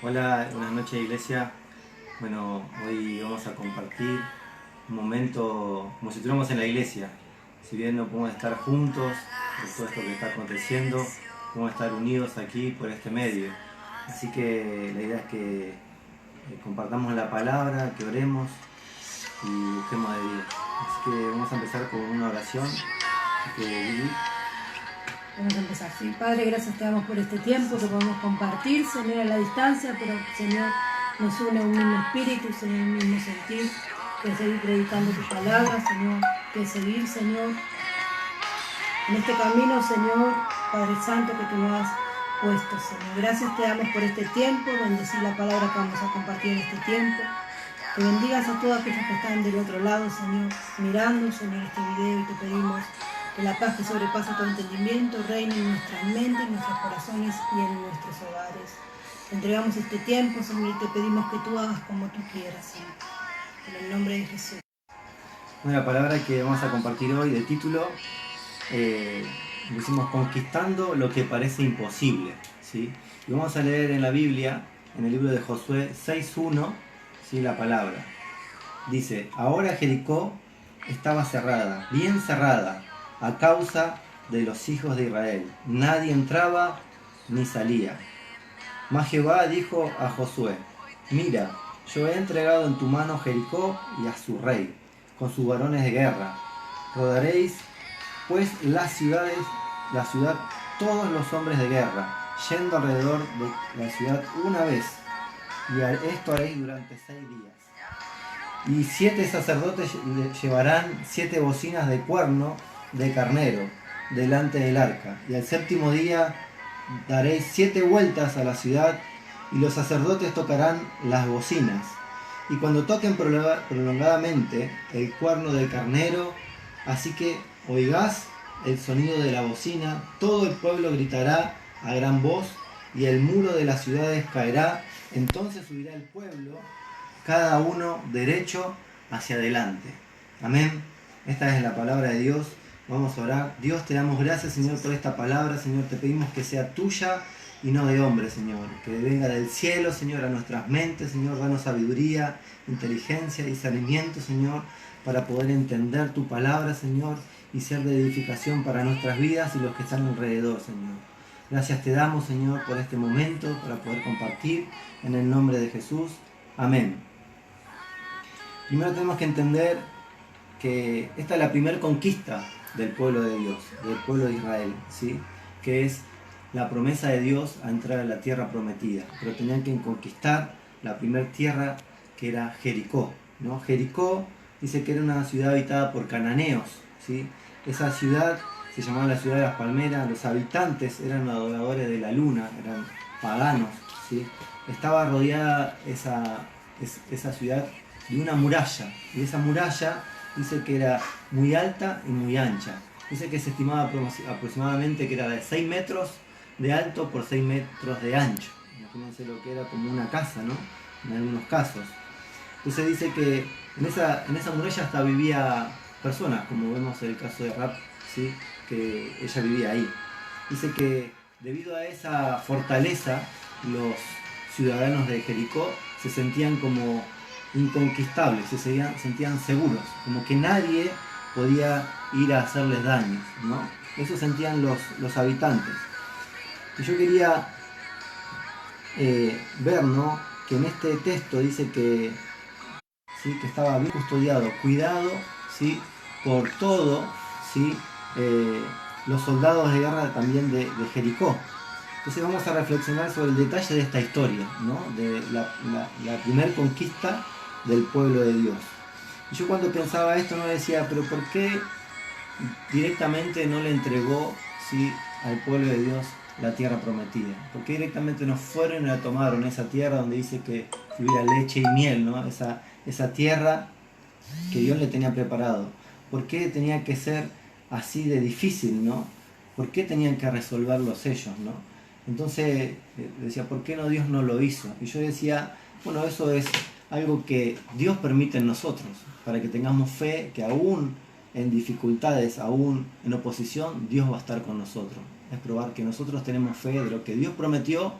Hola, buenas noches iglesia. Bueno, hoy vamos a compartir un momento como si estuviéramos en la iglesia. Si bien no podemos estar juntos por todo esto que está aconteciendo, podemos estar unidos aquí por este medio. Así que la idea es que compartamos la palabra, que oremos y busquemos de Dios. Así que vamos a empezar con una oración. Así que, Lili. Vamos a empezar. Sí, Padre, gracias te damos por este tiempo que podemos compartir, Señor, a la distancia, pero Señor, nos une un mismo espíritu, Señor, un mismo sentir, que seguir predicando tu palabra, Señor, que seguir, Señor, en este camino, Señor, Padre Santo, que tú nos has puesto, Señor. Gracias te damos por este tiempo, bendecir la palabra que vamos a compartir en este tiempo. Que bendigas a todos aquellos que están del otro lado, Señor, mirando, Señor, este video, y te pedimos que la paz que sobrepasa todo entendimiento reine en nuestras mentes, en nuestros corazones y en nuestros hogares. Te entregamos este tiempo, Señor, y te pedimos que tú hagas como tú quieras, Señor. En el nombre de Jesús. Bueno, la palabra que vamos a compartir hoy de título, decimos conquistando lo que parece imposible, ¿sí? Y vamos a leer en la Biblia, en el libro de Josué 6:1, ¿sí? La palabra. Dice, ahora Jericó estaba cerrada, bien cerrada, a causa de los hijos de Israel. Nadie entraba ni salía. Mas Jehová dijo a Josué, mira, yo he entregado en tu mano Jericó y a su rey, con sus varones de guerra. Rodaréis pues la ciudad todos los hombres de guerra, yendo alrededor de la ciudad una vez, y esto haréis durante 6 días. Y 7 sacerdotes llevarán 7 bocinas de cuerno de carnero delante del arca, y al séptimo día daréis 7 vueltas a la ciudad, y los sacerdotes tocarán las bocinas. Y cuando toquen prolongadamente el cuerno del carnero, así que oigás el sonido de la bocina, todo el pueblo gritará a gran voz, y el muro de las ciudades caerá. Entonces subirá el pueblo, cada uno derecho hacia adelante. Amén. Esta es la palabra de Dios. Vamos a orar. Dios, te damos gracias, Señor, por esta palabra. Señor, te pedimos que sea tuya y no de hombre, Señor. Que venga del cielo, Señor, a nuestras mentes, Señor. Danos sabiduría, inteligencia y discernimiento, Señor, para poder entender tu palabra, Señor, y ser de edificación para nuestras vidas y los que están alrededor, Señor. Gracias te damos, Señor, por este momento, para poder compartir en el nombre de Jesús. Amén. Primero tenemos que entender que esta es la primera conquista del pueblo de Dios, del pueblo de Israel, ¿sí? Que es la promesa de Dios a entrar a la tierra prometida. Pero tenían que conquistar la primera tierra, que era Jericó, ¿no? Jericó dice que era una ciudad habitada por cananeos, ¿sí? Esa ciudad se llamaba la ciudad de las palmeras. Los habitantes eran adoradores de la luna, eran paganos, ¿sí? Estaba rodeada esa ciudad de una muralla, y esa muralla dice que era muy alta y muy ancha. Dice que se estimaba aproximadamente que era de 6 metros de alto por 6 metros de ancho. Imagínense lo que era como una casa, ¿no? En algunos casos. Entonces dice que en esa muralla hasta vivía personas, como vemos en el caso de Rab, ¿sí? Que ella vivía ahí. Dice que debido a esa fortaleza, los ciudadanos de Jericó se sentían como inconquistables, se sentían seguros, como que nadie podía ir a hacerles daño, ¿no? Eso sentían los habitantes. Y yo quería ver, ¿no?, que en este texto dice que, ¿sí?, que estaba bien custodiado, cuidado, ¿sí?, por todo, ¿sí?, los soldados de guerra también de Jericó. Entonces vamos a reflexionar sobre el detalle de esta historia, ¿no?, de la primer conquista del pueblo de Dios. Y yo cuando pensaba esto no decía, pero ¿por qué directamente no le entregó, ¿sí?, al pueblo de Dios la tierra prometida? ¿Por qué directamente no fueron y la tomaron, esa tierra donde dice que fluía leche y miel, ¿no? Esa tierra que Dios le tenía preparado. ¿Por qué tenía que ser así de difícil, ¿no? ¿Por qué tenían que resolverlos ellos, ¿no? Entonces decía, ¿por qué no Dios no lo hizo? Y yo decía, bueno, eso es algo que Dios permite en nosotros, para que tengamos fe que aún en dificultades, aún en oposición, Dios va a estar con nosotros. Es probar que nosotros tenemos fe de lo que Dios prometió,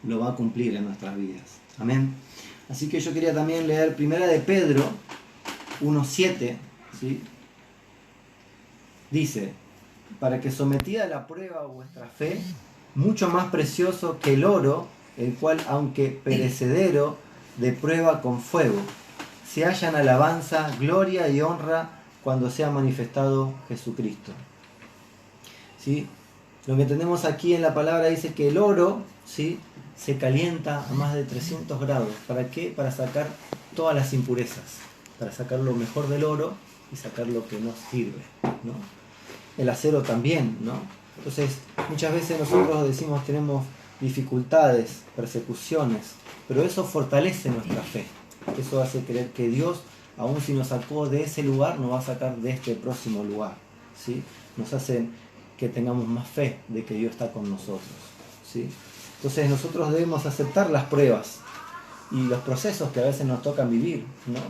lo va a cumplir en nuestras vidas. Amén. Así que yo quería también leer 1 de Pedro 1:7, ¿sí? Dice: para que sometida a la prueba vuestra fe, mucho más precioso que el oro, el cual, aunque perecedero, de prueba con fuego, se hallan alabanza, gloria y honra cuando sea manifestado Jesucristo. ¿Sí? Lo que entendemos aquí en la palabra dice que el oro, ¿sí?, se calienta a más de 300 grados. ¿Para qué? Para sacar todas las impurezas, para sacar lo mejor del oro y sacar lo que no sirve, ¿no? El acero también, ¿no? Entonces, muchas veces nosotros decimos tenemos dificultades, persecuciones, pero eso fortalece nuestra fe. Eso hace creer que Dios, aun si nos sacó de ese lugar, nos va a sacar de este próximo lugar, ¿sí? Nos hace que tengamos más fe de que Dios está con nosotros, ¿sí? Entonces nosotros debemos aceptar las pruebas y los procesos que a veces nos tocan vivir, ¿no?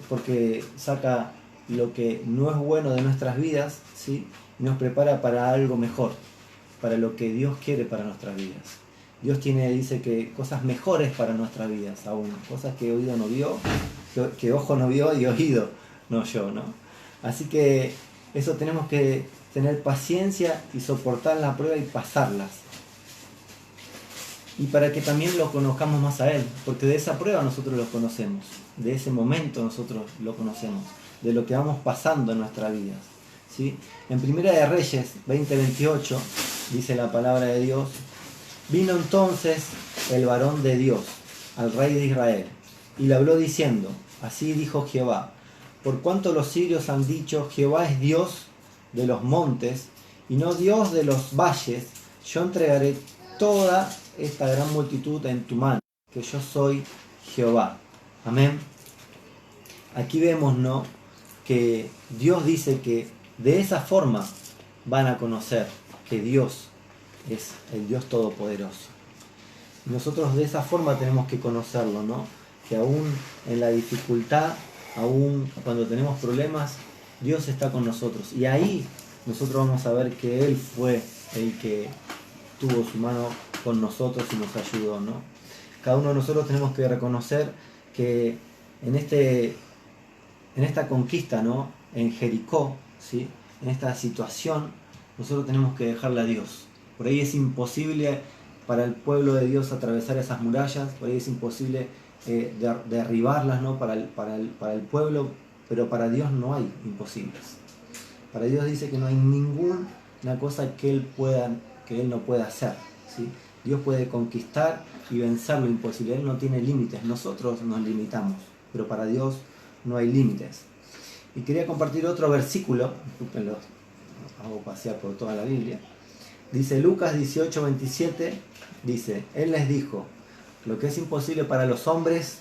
Porque saca lo que no es bueno de nuestras vidas, ¿sí?, y nos prepara para algo mejor, para lo que Dios quiere para nuestras vidas. Dios dice que cosas mejores para nuestras vidas, aún cosas que oído no vio, que ojo no vio y oído no oyó, ¿no? Así que eso tenemos que tener paciencia y soportar la prueba y pasarlas. Y para que también lo conozcamos más a Él, porque de esa prueba nosotros lo conocemos, de ese momento nosotros lo conocemos, de lo que vamos pasando en nuestras vidas, ¿sí? En Primera de Reyes 20:28 dice la palabra de Dios: vino entonces el varón de Dios al rey de Israel y le habló diciendo: así dijo Jehová, por cuanto los sirios han dicho, Jehová es Dios de los montes y no Dios de los valles, yo entregaré toda esta gran multitud en tu mano, que yo soy Jehová. Amén. Aquí vemos, ¿no?, que Dios dice que de esa forma van a conocer que Dios es el Dios Todopoderoso. Y nosotros de esa forma tenemos que conocerlo, ¿no? Que aún en la dificultad, aún cuando tenemos problemas, Dios está con nosotros. Y ahí nosotros vamos a ver que Él fue el que tuvo su mano con nosotros y nos ayudó, ¿no? Cada uno de nosotros tenemos que reconocer que en esta conquista, ¿no?, en Jericó, ¿sí?, en esta situación, nosotros tenemos que dejarle a Dios. Por ahí es imposible para el pueblo de Dios atravesar esas murallas, por ahí es imposible derribarlas, ¿no?, para el pueblo, pero para Dios no hay imposibles. Para Dios dice que no hay ninguna cosa que Él no pueda hacer, ¿sí? Dios puede conquistar y vencer lo imposible. Él no tiene límites. Nosotros nos limitamos, pero para Dios no hay límites. Y quería compartir otro versículo, discúlpenlo, hago pasear por toda la Biblia. Dice Lucas 18:27, dice: Él les dijo, lo que es imposible para los hombres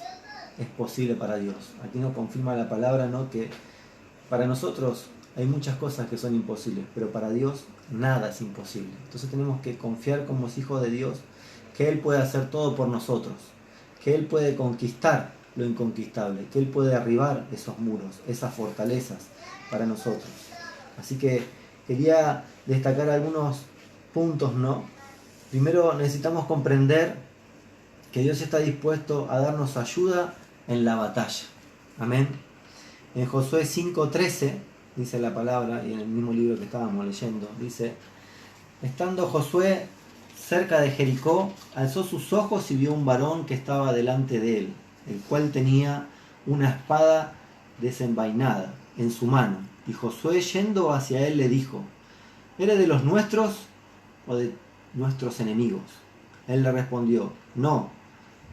es posible para Dios. Aquí nos confirma la palabra, ¿no?, que para nosotros hay muchas cosas que son imposibles, pero para Dios nada es imposible. Entonces tenemos que confiar como hijos de Dios que Él puede hacer todo por nosotros, que Él puede conquistar lo inconquistable, que Él puede derribar esos muros, esas fortalezas para nosotros. Así que quería destacar algunos puntos, ¿no? Primero necesitamos comprender que Dios está dispuesto a darnos ayuda en la batalla. Amén. En Josué 5:13 dice la palabra, y en el mismo libro que estábamos leyendo, dice: estando Josué cerca de Jericó, alzó sus ojos y vio un varón que estaba delante de él, el cual tenía una espada desenvainada en su mano. Y Josué, yendo hacia él, le dijo: ¿eres de los nuestros o de nuestros enemigos? Él le respondió: no,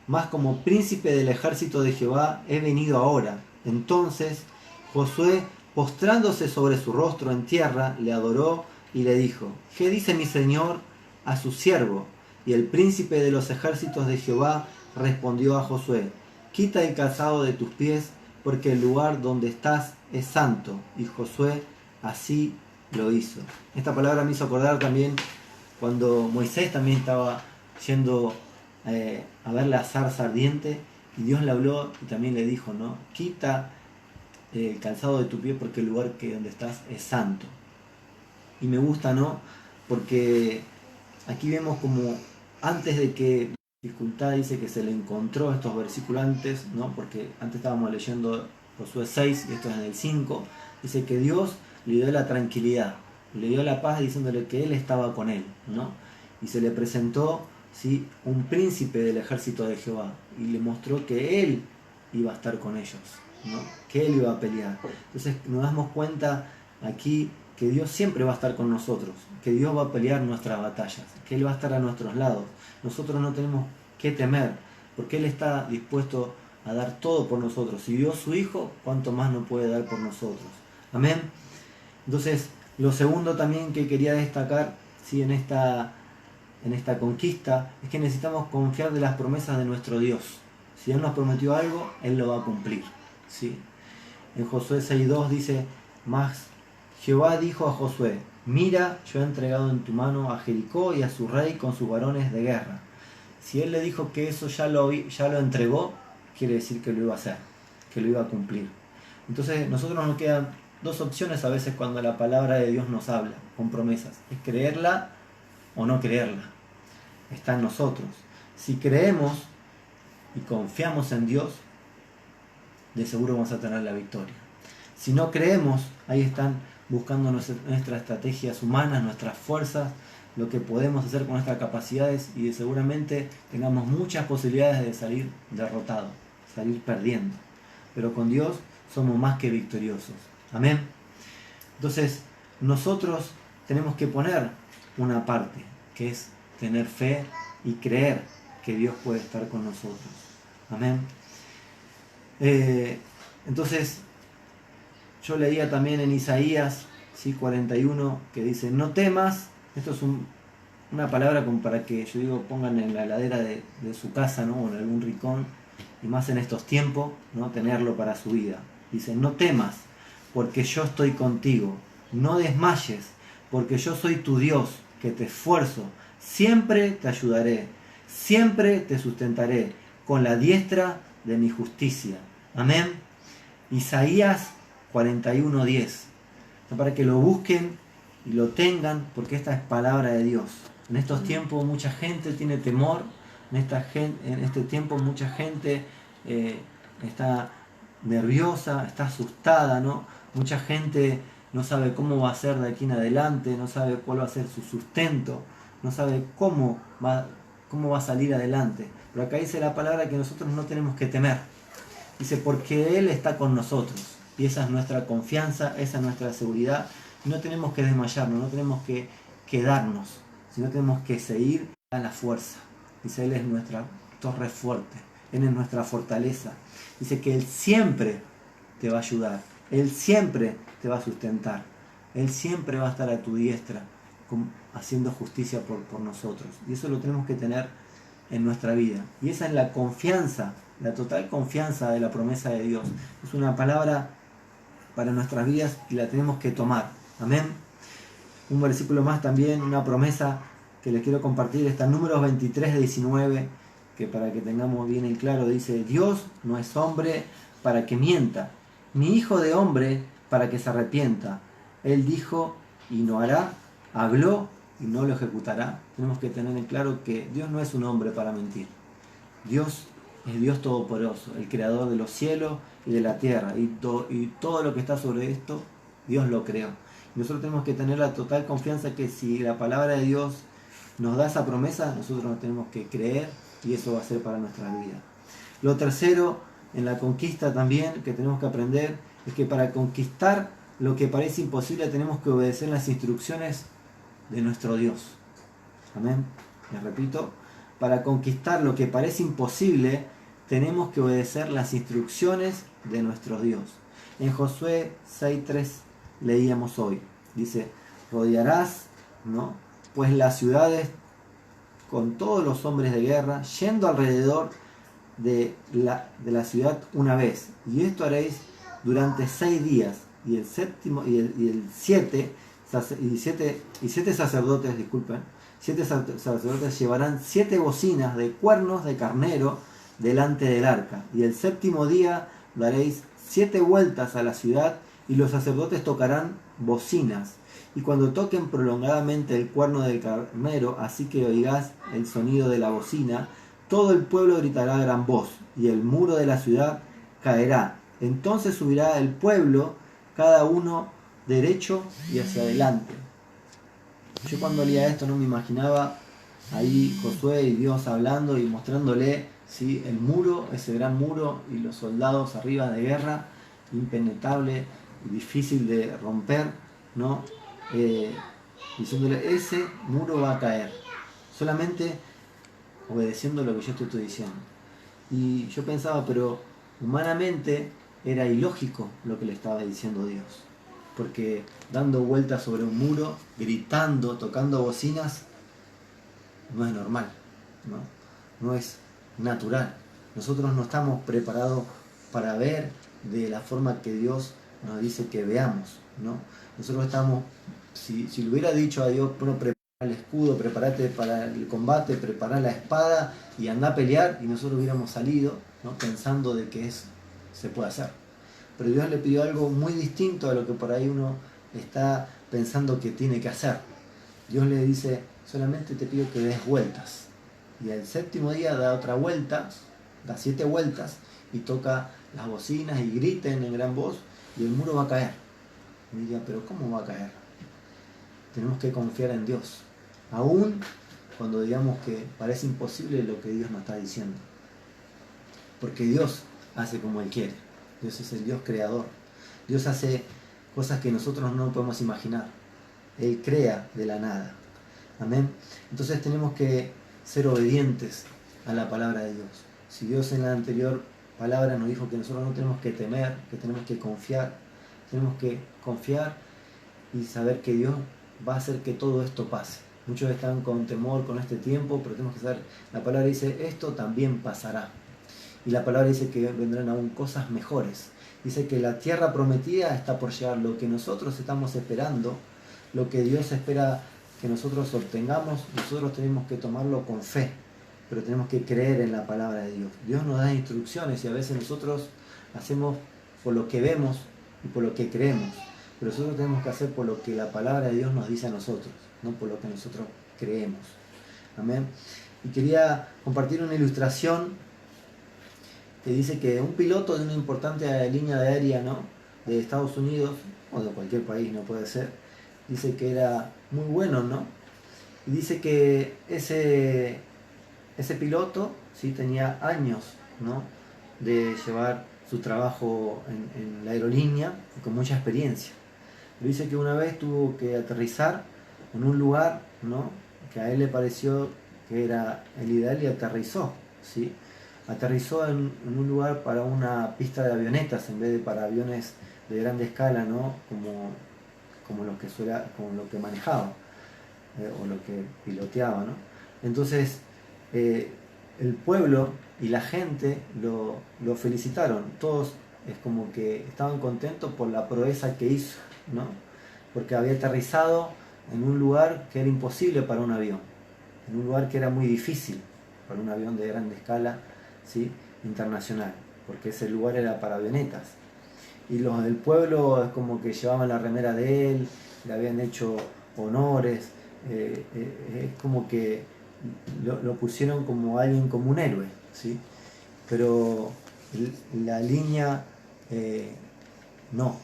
mas como príncipe del ejército de Jehová he venido ahora. Entonces Josué, postrándose sobre su rostro en tierra, le adoró y le dijo: ¿qué dice mi señor a su siervo? Y el príncipe de los ejércitos de Jehová respondió a Josué: quita el calzado de tus pies, porque el lugar donde estás es santo. Y Josué así lo hizo. Esta palabra me hizo acordar también cuando Moisés también estaba yendo a ver la zarza ardiente, y Dios le habló y también le dijo, ¿no?, quita el calzado de tu pie, porque el lugar donde estás es santo. Y me gusta, ¿no?, porque aquí vemos como antes de que dificultad, dice que se le encontró estos versículos antes, ¿no? Porque antes estábamos leyendo Josué 6 y esto es en el 5. Dice que Dios le dio la tranquilidad, le dio la paz diciéndole que Él estaba con él, ¿no? Y se le presentó, ¿sí?, un príncipe del ejército de Jehová y le mostró que Él iba a estar con ellos, ¿no? Que Él iba a pelear. Entonces nos damos cuenta aquí que Dios siempre va a estar con nosotros, que Dios va a pelear nuestras batallas, que Él va a estar a nuestros lados. Nosotros no tenemos que temer, porque Él está dispuesto a dar todo por nosotros. Si dio su Hijo, ¿cuánto más no puede dar por nosotros? Amén. Entonces, lo segundo también que quería destacar, ¿sí?, en esta conquista, es que necesitamos confiar de las promesas de nuestro Dios. Si Él nos prometió algo, Él lo va a cumplir, ¿sí? En Josué 6.2 dice: más Jehová dijo a Josué: mira, yo he entregado en tu mano a Jericó y a su rey con sus varones de guerra. Si Él le dijo que eso ya lo entregó, quiere decir que lo iba a hacer, que lo iba a cumplir. Entonces, nosotros nos quedan dos opciones a veces cuando la palabra de Dios nos habla con promesas: es creerla o no creerla. Está en nosotros. Si creemos y confiamos en Dios, de seguro vamos a tener la victoria. Si no creemos, ahí están buscando nuestras estrategias humanas, nuestras fuerzas, lo que podemos hacer con nuestras capacidades, y seguramente tengamos muchas posibilidades de salir derrotados, salir perdiendo. Pero con Dios somos más que victoriosos. Amén. Entonces, nosotros tenemos que poner una parte, que es tener fe y creer que Dios puede estar con nosotros. Amén. Entonces, yo leía también en Isaías, ¿sí?, 41, que dice: no temas. Esto es una palabra como para que, yo digo, pongan en la heladera de su casa, ¿no?, o en algún rincón, y más en estos tiempos, ¿no?, tenerlo para su vida. Dice: no temas, porque yo estoy contigo. No desmayes, porque yo soy tu Dios, que te esfuerzo. Siempre te ayudaré, siempre te sustentaré con la diestra de mi justicia. Amén. Isaías 41:10. Para que lo busquen y lo tengan, porque esta es palabra de Dios. En estos tiempos mucha gente tiene temor. En este tiempo mucha gente está nerviosa, está asustada, ¿no? Mucha gente no sabe cómo va a ser de aquí en adelante, no sabe cuál va a ser su sustento, no sabe cómo va a salir adelante. Pero acá dice la palabra que nosotros no tenemos que temer. Dice: porque Él está con nosotros. Y esa es nuestra confianza, esa es nuestra seguridad. Y no tenemos que desmayarnos, no tenemos que quedarnos, sino tenemos que seguir a la fuerza. Dice: Él es nuestra torre fuerte, Él es nuestra fortaleza. Dice que Él siempre te va a ayudar, Él siempre te va a sustentar, Él siempre va a estar a tu diestra, haciendo justicia por nosotros. Y eso lo tenemos que tener en nuestra vida. Y esa es la confianza, la total confianza de la promesa de Dios. Es una palabra para nuestras vidas y la tenemos que tomar. Amén. Un versículo más también, una promesa que les quiero compartir, está en Números 23:19, que para que tengamos bien en claro, dice: Dios no es hombre para que mienta, ni hijo de hombre para que se arrepienta. Él dijo y no hará, habló y no lo ejecutará. Tenemos que tener en claro que Dios no es un hombre para mentir. Dios es Dios todopoderoso, el creador de los cielos y de la tierra, y todo lo que está sobre esto, Dios lo creó. Y nosotros tenemos que tener la total confianza que si la palabra de Dios nos da esa promesa, nosotros nos tenemos que creer, y eso va a ser para nuestra vida. Lo tercero, en la conquista también, que tenemos que aprender, es que para conquistar lo que parece imposible tenemos que obedecer las instrucciones de nuestro Dios. Amén. Les repito, para conquistar lo que parece imposible tenemos que obedecer las instrucciones de nuestro Dios. En Josué 6:3 leíamos hoy, dice: rodearás, ¿no?, pues las ciudades con todos los hombres de guerra, yendo alrededor de la ciudad una vez, y esto haréis durante 6 días, y el séptimo y siete sacerdotes, disculpen, 7 sacerdotes llevarán 7 bocinas de cuernos de carnero delante del arca, y el séptimo día daréis 7 vueltas a la ciudad, y los sacerdotes tocarán bocinas, y cuando toquen prolongadamente el cuerno del carnero, así que oigas el sonido de la bocina, todo el pueblo gritará a gran voz, y el muro de la ciudad caerá. Entonces subirá el pueblo, cada uno derecho y hacia adelante. Yo cuando leía esto no me imaginaba ahí Josué y Dios hablando y mostrándole, ¿sí?, el muro, ese gran muro, y los soldados arriba de guerra, impenetrable y difícil de romper, ¿no? Diciéndole, ese muro va a caer, solamente obedeciendo lo que yo te estoy diciendo. Y yo pensaba, pero humanamente era ilógico lo que le estaba diciendo Dios, porque dando vueltas sobre un muro, gritando, tocando bocinas, no es normal, no es natural. Nosotros no estamos preparados para ver de la forma que Dios nos dice que veamos, ¿no? Nosotros estamos, si le hubiera dicho a Dios, bueno, prepara el escudo, prepárate para el combate, prepara la espada y anda a pelear, y nosotros hubiéramos salido, ¿no?, pensando de que se puede hacer. Pero Dios le pidió algo muy distinto a lo que por ahí uno está pensando que tiene que hacer. Dios le dice, solamente te pido que des vueltas. Y al séptimo día da otra vuelta, da 7 vueltas, y toca las bocinas y griten en gran voz, y el muro va a caer. Y diría, pero ¿cómo va a caer? Tenemos que confiar en Dios, aún cuando digamos que parece imposible lo que Dios nos está diciendo. Porque Dios hace como Él quiere. Dios es el Dios creador. Dios hace cosas que nosotros no podemos imaginar. Él crea de la nada. Amén. Entonces tenemos que ser obedientes a la palabra de Dios. Si Dios en la anterior palabra nos dijo que nosotros no tenemos que temer, que tenemos que confiar y saber que Dios va a hacer que todo esto pase. Muchos están con temor con este tiempo, pero tenemos que saber, la palabra dice, esto también pasará. Y la palabra dice que vendrán aún cosas mejores. Dice que la tierra prometida está por llegar. Lo que nosotros estamos esperando, lo que Dios espera que nosotros obtengamos, nosotros tenemos que tomarlo con fe, pero tenemos que creer en la palabra de Dios. Dios nos da instrucciones y a veces nosotros hacemos por lo que vemos y por lo que creemos, pero nosotros tenemos que hacer por lo que la palabra de Dios nos dice a nosotros, no por lo que nosotros creemos. Amén. Y quería compartir una ilustración que dice que un piloto de una importante línea aérea, ¿no?, de Estados Unidos, o de cualquier país, no puede ser, dice que era muy bueno, ¿no? Y dice que ese piloto, ¿sí?, tenía años, ¿no?, de llevar su trabajo en la aerolínea y con mucha experiencia. Pero dice que una vez tuvo que aterrizar en un lugar, ¿no?, que a él le pareció que era el ideal, y aterrizó, ¿sí? Aterrizó en un lugar para una pista de avionetas en vez de para aviones de grande escala, ¿no?, como lo que manejaba o lo que piloteaba, ¿no? Entonces el pueblo y la gente lo felicitaron. Todos es como que estaban contentos por la proeza que hizo, ¿no? Porque había aterrizado en un lugar que era imposible para un avión, en un lugar que era muy difícil para un avión de grande escala, ¿sí?, internacional, porque ese lugar era para avionetas. Y los del pueblo es como que llevaban la remera de él, le habían hecho honores, es como que lo pusieron como alguien, como un héroe, ¿sí? Pero la línea no.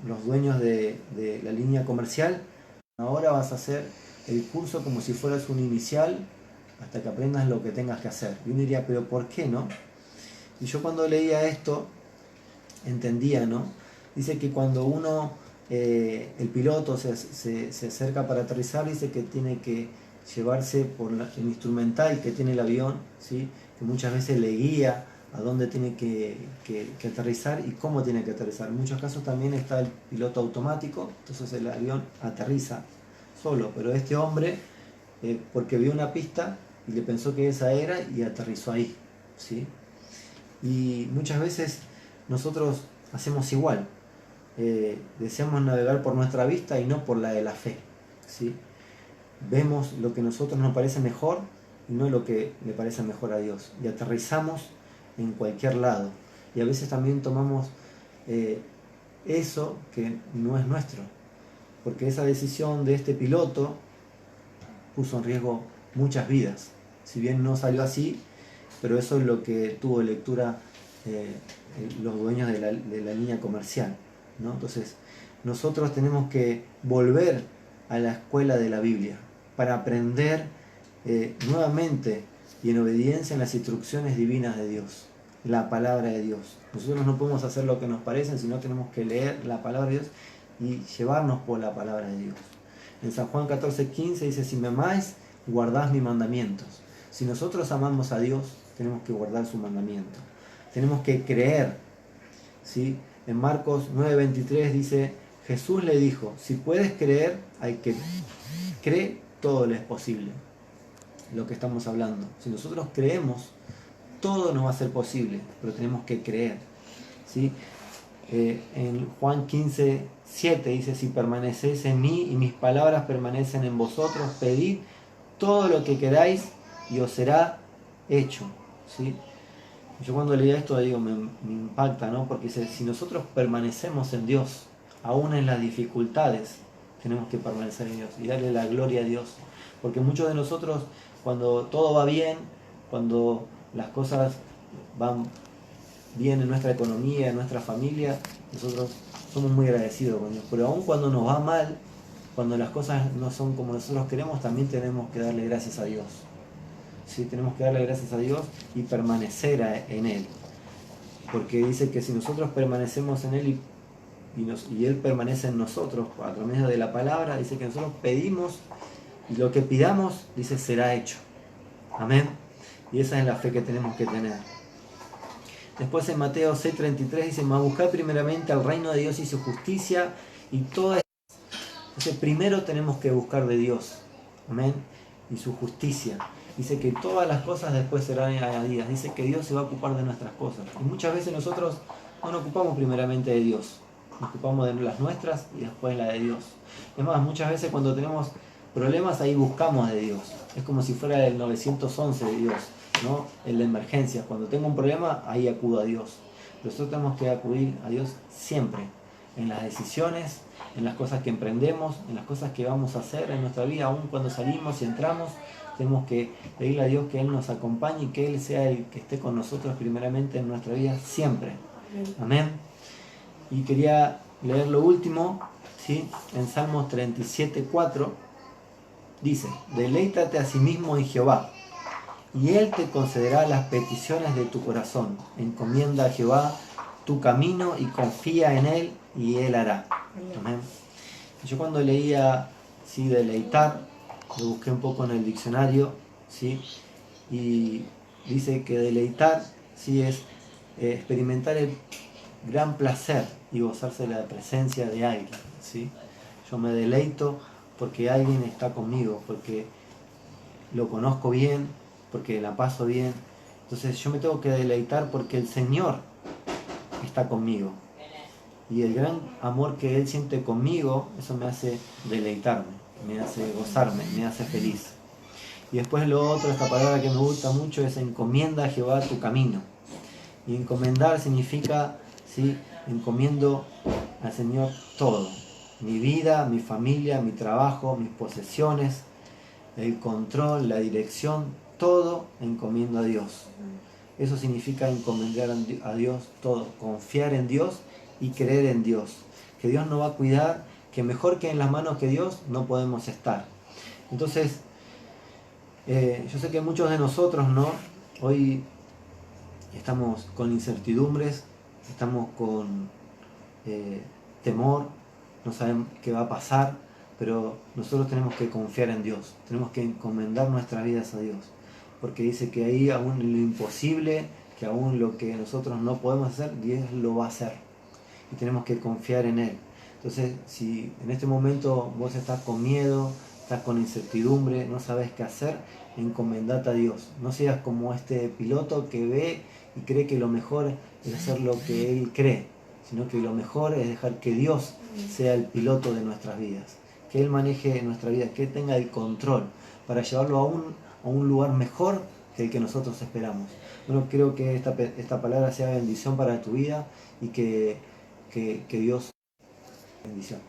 Los dueños de la línea comercial, ahora vas a hacer el curso como si fueras un inicial hasta que aprendas lo que tengas que hacer. Y uno diría, pero ¿por qué no? Y yo cuando leía esto entendía, ¿no? Dice que cuando uno, el piloto se acerca para aterrizar, dice que tiene que llevarse por el instrumental que tiene el avión, ¿sí?, que muchas veces le guía a dónde tiene que aterrizar y cómo tiene que aterrizar. En muchos casos también está el piloto automático, entonces el avión aterriza solo, pero este hombre, porque vio una pista y le pensó que esa era y aterrizó ahí, ¿sí? Y muchas veces nosotros hacemos igual, deseamos navegar por nuestra vista y no por la de la fe, ¿sí? Vemos lo que a nosotros nos parece mejor y no lo que le parece mejor a Dios, y aterrizamos en cualquier lado, y a veces también tomamos eso que no es nuestro, porque esa decisión de este piloto puso en riesgo muchas vidas. Si bien no salió así, pero eso es lo que tuvo lectura los dueños de la línea comercial, ¿no? Entonces, nosotros tenemos que volver a la escuela de la Biblia para aprender nuevamente y en obediencia en las instrucciones divinas de Dios, la palabra de Dios. Nosotros no podemos hacer lo que nos parece, sino tenemos que leer la palabra de Dios y llevarnos por la palabra de Dios. En San Juan 14:15 dice: si me amáis, guardad mis mandamientos. Si nosotros amamos a Dios, tenemos que guardar su mandamiento. Tenemos que creer, ¿sí? En Marcos 9:23 dice: Jesús le dijo, si puedes creer, hay que creer, todo le es posible. Lo que estamos hablando. Si nosotros creemos, todo nos va a ser posible, pero tenemos que creer, ¿sí? En Juan 15:7 dice: si permanecéis en mí y mis palabras permanecen en vosotros, pedid todo lo que queráis y os será hecho, ¿sí? Yo cuando leía esto digo, me impacta, ¿no? Porque dice, si nosotros permanecemos en Dios, aún en las dificultades, tenemos que permanecer en Dios y darle la gloria a Dios. Porque muchos de nosotros, cuando todo va bien, cuando las cosas van bien en nuestra economía, en nuestra familia, nosotros somos muy agradecidos con Dios. Pero aún cuando nos va mal, cuando las cosas no son como nosotros queremos, también tenemos que darle gracias a Dios. ¿Sí? Tenemos que darle gracias a Dios y permanecer en Él. Porque dice que si nosotros permanecemos en Él y Él permanece en nosotros, a través de la palabra, dice que nosotros pedimos y lo que pidamos, dice, será hecho. Amén. Y esa es la fe que tenemos que tener. Después en Mateo 6:33 dice: mas buscad primeramente al reino de Dios y su justicia y toda. Entonces primero tenemos que buscar de Dios. Amén. Y su justicia. Dice que todas las cosas después serán añadidas. Dice que Dios se va a ocupar de nuestras cosas. Y muchas veces nosotros no nos ocupamos primeramente de Dios. Nos ocupamos de las nuestras y después la de Dios. Es más, muchas veces cuando tenemos problemas ahí buscamos de Dios. Es como si fuera el 911 de Dios, ¿no? El de emergencias. Cuando tengo un problema, ahí acudo a Dios. Nosotros tenemos que acudir a Dios siempre. En las decisiones, en las cosas que emprendemos, en las cosas que vamos a hacer en nuestra vida, aún cuando salimos y entramos. Tenemos que pedirle a Dios que Él nos acompañe y que Él sea el que esté con nosotros primeramente en nuestra vida siempre. Amén. Y quería leer lo último, ¿sí? En Salmos 37:4 dice: deleítate a sí mismo en Jehová, y Él te concederá las peticiones de tu corazón. Encomienda a Jehová tu camino y confía en Él, y Él hará. Amén. Yo cuando leía, ¿sí?, deleitar, lo busqué un poco en el diccionario, ¿sí? Y dice que deleitar, ¿sí?, es experimentar el gran placer y gozarse de la presencia de alguien, ¿sí? Yo me deleito porque alguien está conmigo, porque lo conozco bien, porque la paso bien. Entonces yo me tengo que deleitar porque el Señor está conmigo. Y el gran amor que Él siente conmigo, eso me hace deleitarme, me hace gozarme, me hace feliz. Y después lo otro, esta palabra que me gusta mucho, es encomienda a Jehová tu camino. Y encomendar significa, ¿sí?, encomiendo al Señor todo. Mi vida, mi familia, mi trabajo, mis posesiones, el control, la dirección, todo encomiendo a Dios. Eso significa encomendar a Dios todo, confiar en Dios y creer en Dios. Que Dios nos va a cuidar, que mejor que en las manos que Dios no podemos estar. Entonces, yo sé que muchos de nosotros, ¿no?, hoy estamos con incertidumbres, estamos con temor, no sabemos qué va a pasar, pero nosotros tenemos que confiar en Dios, tenemos que encomendar nuestras vidas a Dios, porque dice que ahí aún lo imposible, que aún lo que nosotros no podemos hacer, Dios lo va a hacer, y tenemos que confiar en Él. Entonces, si en este momento vos estás con miedo, estás con incertidumbre, no sabes qué hacer, encomendate a Dios. No seas como este piloto que ve y cree que lo mejor es hacer lo que él cree, sino que lo mejor es dejar que Dios sea el piloto de nuestras vidas, que Él maneje nuestra vida, que Él tenga el control para llevarlo a un lugar mejor que el que nosotros esperamos. Bueno, creo que esta palabra sea bendición para tu vida y que Dios bendición.